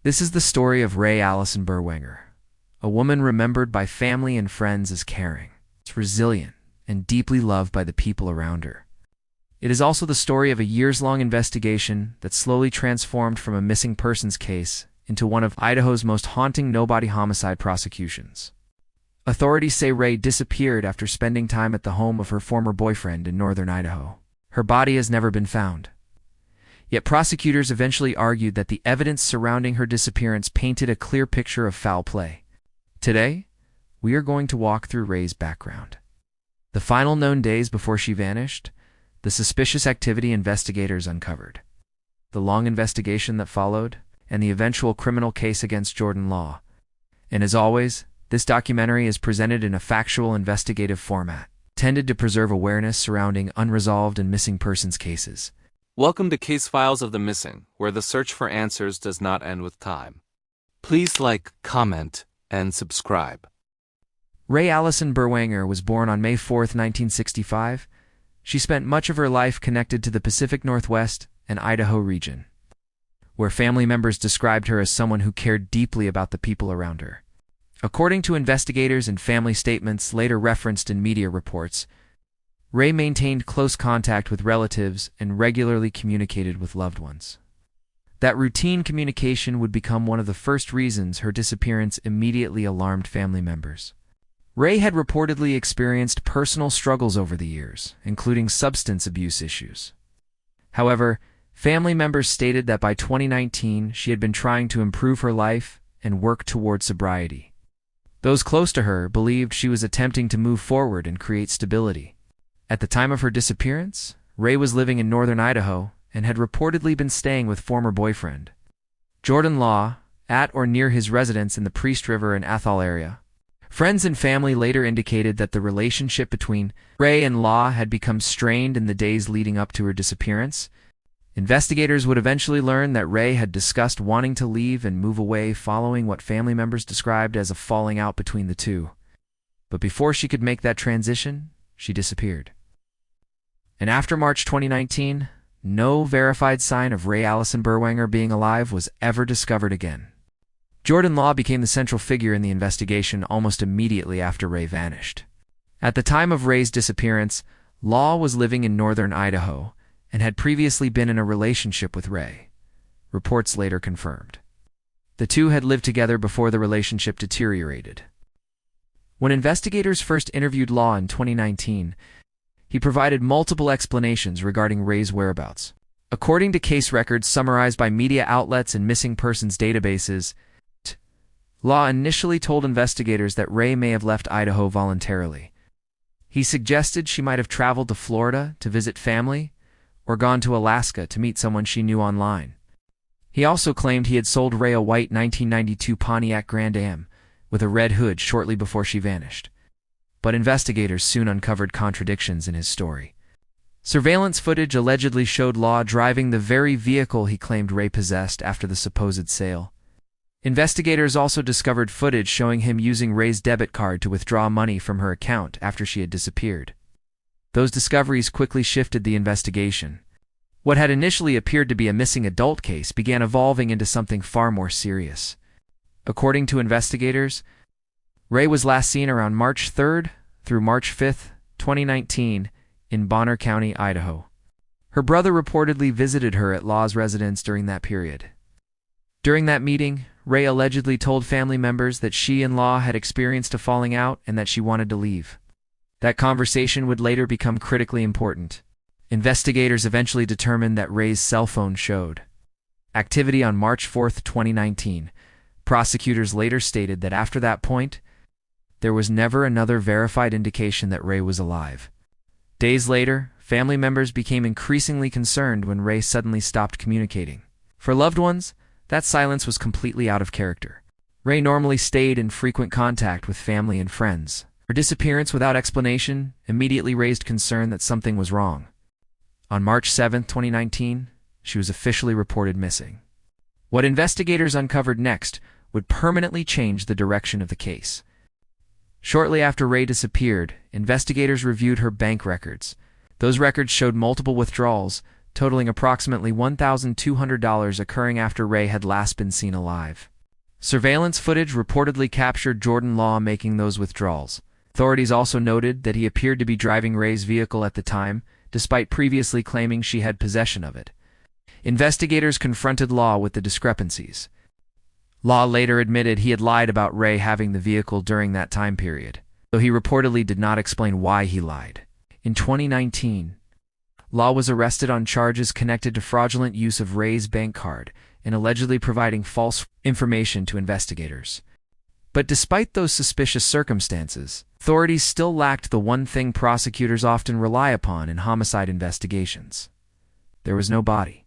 This is the story of Rae Allison Berwanger, a woman remembered by family and friends as caring, resilient, and deeply loved by the people around her. It is also the story of a years-long investigation that slowly transformed from a missing persons case into one of Idaho's most haunting no-body homicide prosecutions. Authorities say Rae disappeared after spending time at the home of her former boyfriend in northern Idaho. Her body has never been found. Yet prosecutors eventually argued that the evidence surrounding her disappearance painted a clear picture of foul play. Today, we are going to walk through Rae's background. The final known days before she vanished, the suspicious activity investigators uncovered, the long investigation that followed, and the eventual criminal case against Jordan Law. And as always, this documentary is presented in a factual investigative format, intended to preserve awareness surrounding unresolved and missing persons cases. Welcome to Case Files of the Missing, where the search for answers does not end with time. Please like, comment, and subscribe. Rae Allison Berwanger was born on May 4, 1965. She spent much of her life connected to the Pacific Northwest and Idaho region, where family members described her as someone who cared deeply about the people around her. According to investigators and family statements later referenced in media reports, Rae maintained close contact with relatives and regularly communicated with loved ones. That routine communication would become one of the first reasons her disappearance immediately alarmed family members. Rae had reportedly experienced personal struggles over the years, including substance abuse issues. However, family members stated that by 2019 she had been trying to improve her life and work toward sobriety. Those close to her believed she was attempting to move forward and create stability. At the time of her disappearance, Rae was living in northern Idaho and had reportedly been staying with former boyfriend Jordan Law at or near his residence in the Priest River and Athol area. Friends and family later indicated that the relationship between Rae and Law had become strained in the days leading up to her disappearance. Investigators would eventually learn that Rae had discussed wanting to leave and move away following what family members described as a falling out between the two. But before she could make that transition, she disappeared. And after March 2019, no verified sign of Rae Allison Berwanger being alive was ever discovered again. Jordan Law became the central figure in the investigation almost immediately after Rae vanished. At the time of Rae's disappearance, Law was living in northern Idaho and had previously been in a relationship with Rae. Reports later confirmed. The two had lived together before the relationship deteriorated. When investigators first interviewed Law in 2019, he provided multiple explanations regarding Rae's whereabouts. According to case records summarized by media outlets and missing persons databases, Law initially told investigators that Rae may have left Idaho voluntarily. He suggested she might have traveled to Florida to visit family or gone to Alaska to meet someone she knew online. He also claimed he had sold Rae a white 1992 Pontiac Grand Am with a red hood shortly before she vanished. But investigators soon uncovered contradictions in his story. Surveillance footage allegedly showed Law driving the very vehicle he claimed Rae possessed after the supposed sale. Investigators also discovered footage showing him using Rae's debit card to withdraw money from her account after she had disappeared. Those discoveries quickly shifted the investigation. What had initially appeared to be a missing adult case began evolving into something far more serious. According to investigators, Rae was last seen around March 3rd through March 5th, 2019, in Bonner County, Idaho. Her brother reportedly visited her at Law's residence during that period. During that meeting, Rae allegedly told family members that she and Law had experienced a falling out and that she wanted to leave. That conversation would later become critically important. Investigators eventually determined that Rae's cell phone showed activity on March 4th, 2019. Prosecutors later stated that after that point, there was never another verified indication that Rae was alive. Days later, family members became increasingly concerned when Rae suddenly stopped communicating. For loved ones, that silence was completely out of character. Rae normally stayed in frequent contact with family and friends. Her disappearance without explanation immediately raised concern that something was wrong. On March 7, 2019, she was officially reported missing. What investigators uncovered next would permanently change the direction of the case. Shortly after Rae disappeared, investigators reviewed her bank records. Those records showed multiple withdrawals, totaling approximately $1,200, occurring after Rae had last been seen alive. Surveillance footage reportedly captured Jordan Law making those withdrawals. Authorities also noted that he appeared to be driving Rae's vehicle at the time, despite previously claiming she had possession of it. Investigators confronted Law with the discrepancies. Law later admitted he had lied about Rae having the vehicle during that time period, though he reportedly did not explain why he lied. In 2019, Law was arrested on charges connected to fraudulent use of Rae's bank card and allegedly providing false information to investigators. But despite those suspicious circumstances, authorities still lacked the one thing prosecutors often rely upon in homicide investigations. There was no body.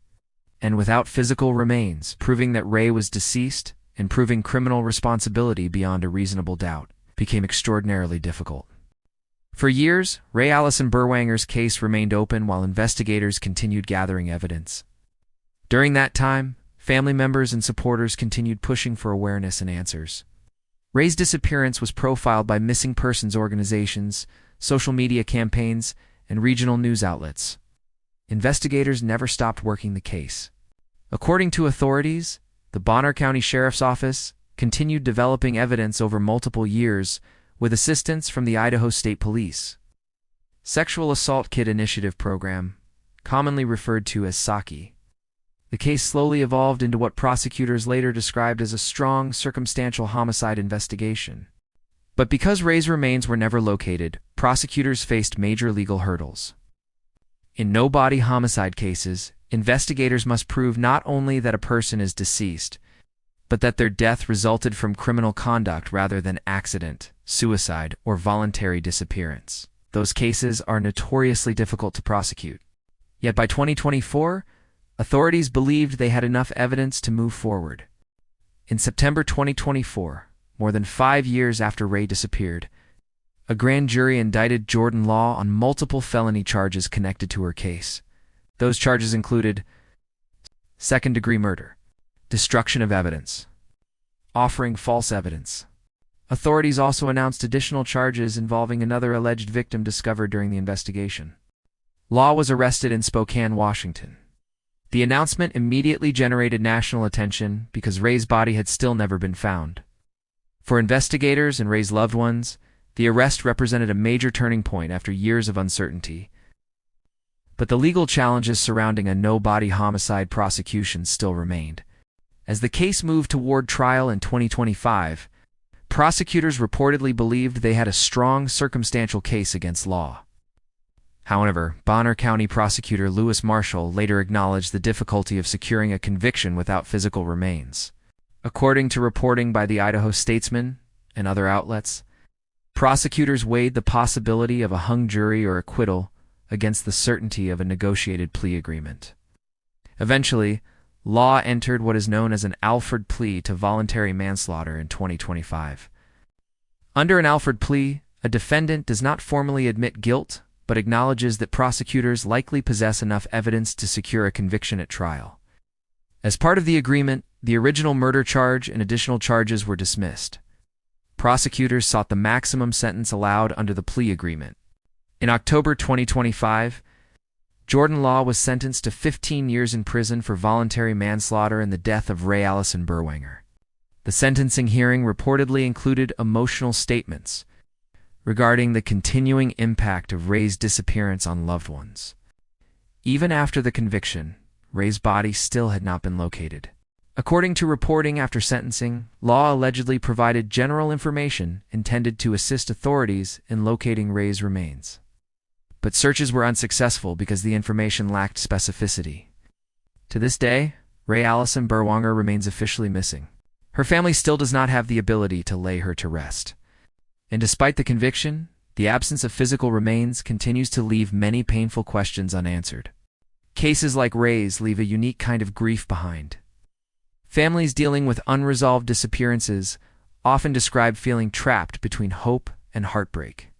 And without physical remains, proving that Rae was deceased and proving criminal responsibility beyond a reasonable doubt became extraordinarily difficult. For years, Rae Allison Berwanger's case remained open while investigators continued gathering evidence. During that time, family members and supporters continued pushing for awareness and answers. Rae's disappearance was profiled by missing persons organizations, social media campaigns, and regional news outlets. Investigators never stopped working the case. According to authorities, the Bonner County Sheriff's Office continued developing evidence over multiple years with assistance from the Idaho State Police. Sexual Assault Kit Initiative Program, commonly referred to as SAKI. The case slowly evolved into what prosecutors later described as a strong, circumstantial homicide investigation. But because Rae's remains were never located, prosecutors faced major legal hurdles. In no-body homicide cases, investigators must prove not only that a person is deceased, but that their death resulted from criminal conduct rather than accident, suicide, or voluntary disappearance. Those cases are notoriously difficult to prosecute. Yet by 2024, authorities believed they had enough evidence to move forward. In September 2024, more than 5 years after Rae disappeared, a grand jury indicted Jordan Law on multiple felony charges connected to her case. Those charges included second-degree murder, destruction of evidence, offering false evidence. Authorities also announced additional charges involving another alleged victim discovered during the investigation. Law was arrested in Spokane, Washington. The announcement immediately generated national attention because Rae's body had still never been found. For investigators and Rae's loved ones, the arrest represented a major turning point after years of uncertainty. But the legal challenges surrounding a no-body homicide prosecution still remained. As the case moved toward trial in 2025, prosecutors reportedly believed they had a strong circumstantial case against Law. However, Bonner County Prosecutor Lewis Marshall later acknowledged the difficulty of securing a conviction without physical remains. According to reporting by the Idaho Statesman and other outlets, prosecutors weighed the possibility of a hung jury or acquittal against the certainty of a negotiated plea agreement. Eventually, Law entered what is known as an Alford plea to voluntary manslaughter in 2025. Under an Alford plea, a defendant does not formally admit guilt, but acknowledges that prosecutors likely possess enough evidence to secure a conviction at trial. As part of the agreement, the original murder charge and additional charges were dismissed. Prosecutors sought the maximum sentence allowed under the plea agreement. In October 2025, Jordan Law was sentenced to 15 years in prison for voluntary manslaughter in the death of Rae Allison Berwanger. The sentencing hearing reportedly included emotional statements regarding the continuing impact of Rae's disappearance on loved ones. Even after the conviction, Rae's body still had not been located. According to reporting after sentencing, Law allegedly provided general information intended to assist authorities in locating Rae's remains. But searches were unsuccessful because the information lacked specificity. To this day, Rae Allison Berwanger remains officially missing. Her family still does not have the ability to lay her to rest. And despite the conviction, the absence of physical remains continues to leave many painful questions unanswered. Cases like Rae's leave a unique kind of grief behind. Families dealing with unresolved disappearances often describe feeling trapped between hope and heartbreak.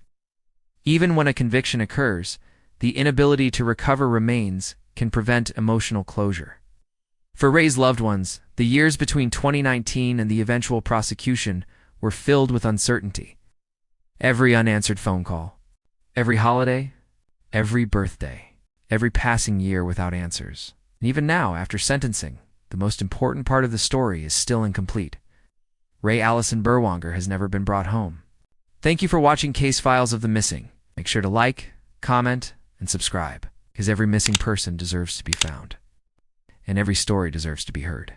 Even when a conviction occurs, the inability to recover remains can prevent emotional closure. For Rae's loved ones, the years between 2019 and the eventual prosecution were filled with uncertainty. Every unanswered phone call, every holiday, every birthday, every passing year without answers. And even now, after sentencing, the most important part of the story is still incomplete. Rae Allison Berwanger has never been brought home. Thank you for watching Case Files of the Missing. Make sure to like, comment, and subscribe, because every missing person deserves to be found, and every story deserves to be heard.